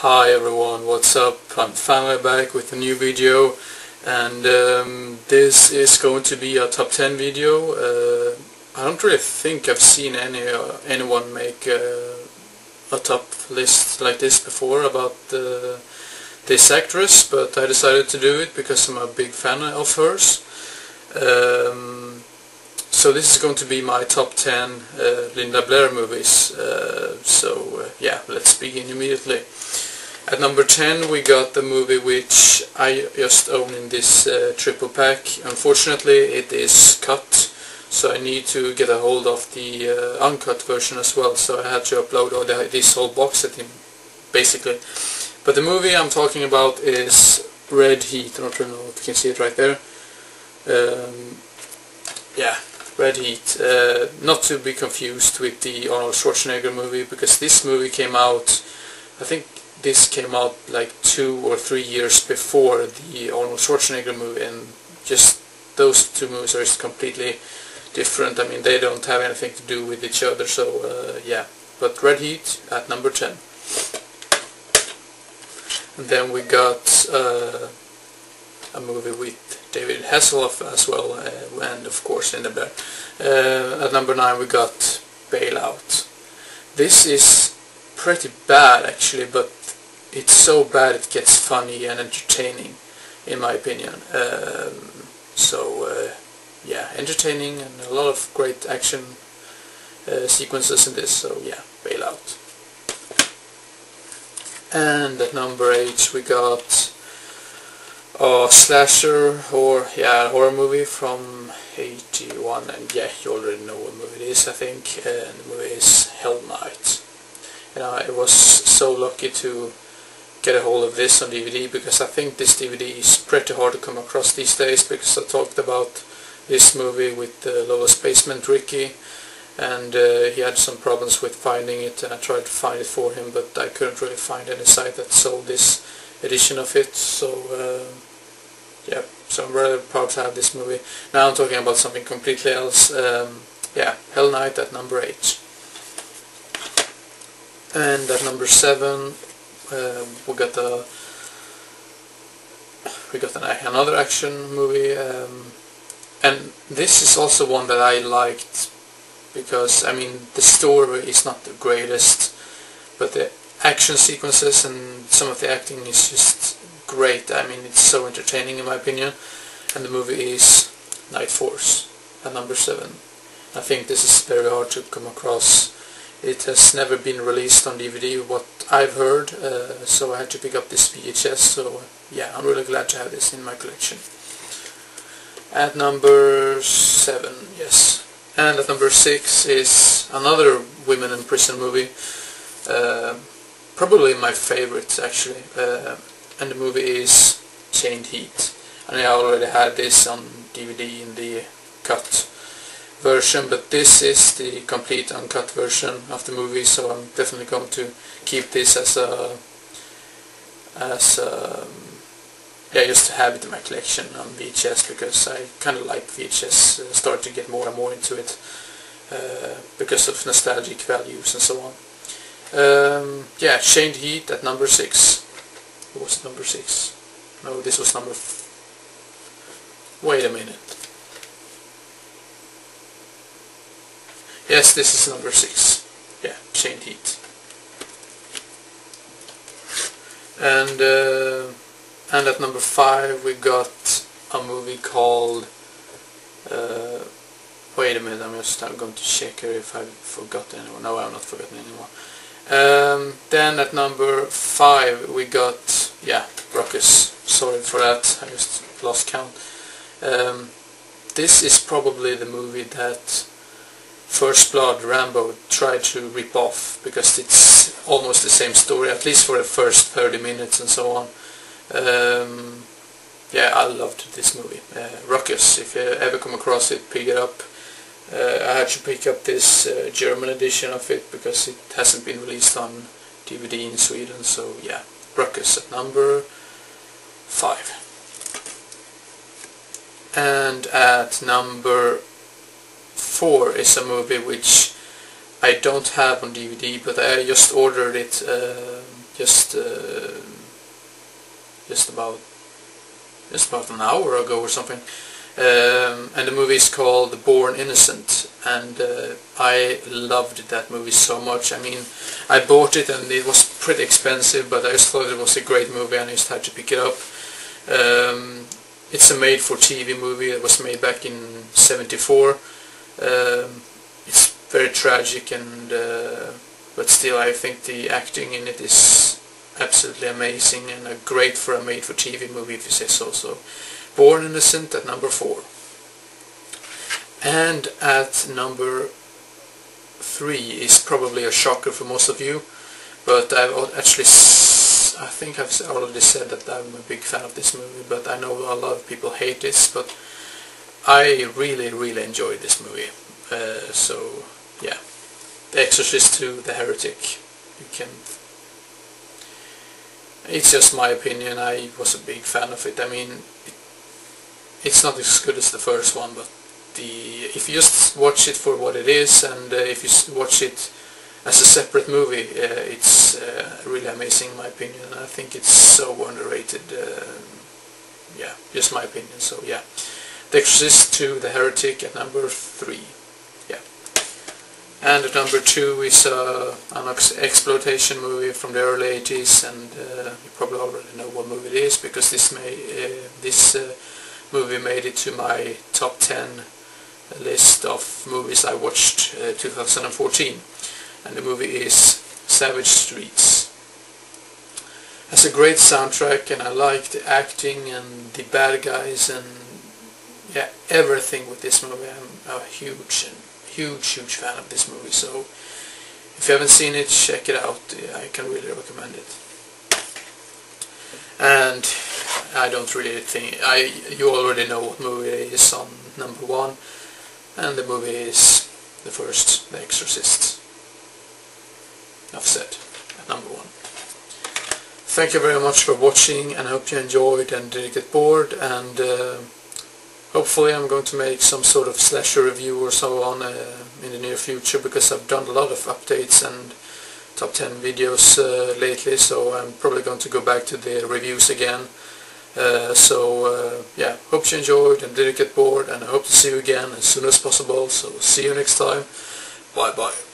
Hi everyone, what's up? I'm finally back with a new video, and this is going to be a top 10 video. I don't really think I've seen anyone make a top list like this before about this actress, but I decided to do it because I'm a big fan of hers. So this is going to be my top 10 Linda Blair movies. Yeah, let's begin immediately. At number 10 we got the movie which I just own in this triple pack. Unfortunately it is cut, so I need to get a hold of the uncut version as well, so I had to upload this whole box set basically. But the movie I'm talking about is Red Heat. I don't know if you can see it right there. Yeah, Red Heat. Not to be confused with the Arnold Schwarzenegger movie, because this movie came out, I think this came out like 2 or 3 years before the Arnold Schwarzenegger movie, and just those two movies are just completely different. I mean, they don't have anything to do with each other, so yeah. But Red Heat at number 10. And then we got a movie with David Hasselhoff as well, and of course Linda Blair. At number 9 we got Bailout. This is pretty bad actually, but it's so bad it gets funny and entertaining, in my opinion. Yeah, entertaining and a lot of great action sequences in this, so yeah, Bailout. And at number 8 we got a slasher, or yeah, a horror movie from 81, and yeah, you already know what movie it is, I think, and the movie is Hell Night. And I was so lucky to get a hold of this on DVD, because I think this DVD is pretty hard to come across these days, because I talked about this movie with the lowest basement Ricky, and he had some problems with finding it, and I tried to find it for him, but I couldn't really find any site that sold this edition of it, so yeah, so I'm rather proud to have this movie. Now I'm talking about something completely else. Yeah, Hell Night at number 8. And at number 7 we got another action movie, and this is also one that I liked, because I mean the story is not the greatest, but the action sequences and some of the acting is just great. I mean, it's so entertaining in my opinion, and the movie is Night Force at number 7. I think this is very hard to come across. It has never been released on DVD, what I've heard, so I had to pick up this VHS, so yeah, I'm really glad to have this in my collection. At number 7, yes. And at number 6 is another women in prison movie, probably my favorite actually, and the movie is Chained Heat. And I already had this on DVD in the cut version, but this is the complete uncut version of the movie, so I'm definitely going to keep this as yeah, just to have it in my collection on VHS, because I kind of like VHS, start to get more and more into it because of nostalgic values and so on. Yeah, Chained Heat at number 6. What was number 6? No, this was number wait a minute. Yes, this is number 6. Yeah, Chained Heat. And at number 5 we got a movie called wait a minute, I'm going to check here if I've forgotten anyone. No, I'm not forgotten anyone. Then at number 5 we got, yeah, Ruckus. Sorry for that, I just lost count. This is probably the movie that First Blood Rambo tried to rip off, because it's almost the same story, at least for the first 30 minutes and so on. Yeah, I loved this movie. Ruckus, if you ever come across it, pick it up. I had to pick up this German edition of it, because it hasn't been released on DVD in Sweden, so yeah, Ruckus at number 5. And at number 4 is a movie which I don't have on DVD, but I just ordered it just about an hour ago or something. And the movie is called Born Innocent, and I loved that movie so much. I mean, I bought it and it was pretty expensive, but I just thought it was a great movie and I just had to pick it up. It's a made-for-TV movie. It was made back in '74. It's very tragic, and but still I think the acting in it is absolutely amazing and great for a made-for-TV movie, if you say so. So, Born Innocent at number 4. And at number 3 is probably a shocker for most of you, but I think I've already said that I'm a big fan of this movie, but I know a lot of people hate this, but I really enjoyed this movie. So yeah, The Exorcist 2, The Heretic. It's just my opinion. I was a big fan of it. I mean, it's not as good as the first one, but if you just watch it for what it is, and if you watch it as a separate movie, it's really amazing in my opinion, and I think it's so underrated. Yeah, just my opinion. So yeah, The Exorcist 2, The Heretic at number 3. Yeah. And at number 2 is an exploitation movie from the early 80s, and you probably already know what movie it is, because this movie made it to my top 10 list of movies I watched 2014, and the movie is Savage Streets. It has a great soundtrack, and I like the acting and the bad guys and yeah, everything with this movie. I'm a huge fan of this movie, so if you haven't seen it, check it out. I can really recommend it. And I don't really think you already know what movie it is on number 1, and the movie is the first, The Exorcist. Enough said. At number 1. Thank you very much for watching, and I hope you enjoyed and didn't get bored, and hopefully I'm going to make some sort of slasher review or so on in the near future, because I've done a lot of updates and top 10 videos lately, so I'm probably going to go back to the reviews again. Yeah, hope you enjoyed and didn't get bored, and I hope to see you again as soon as possible. So see you next time. Bye bye.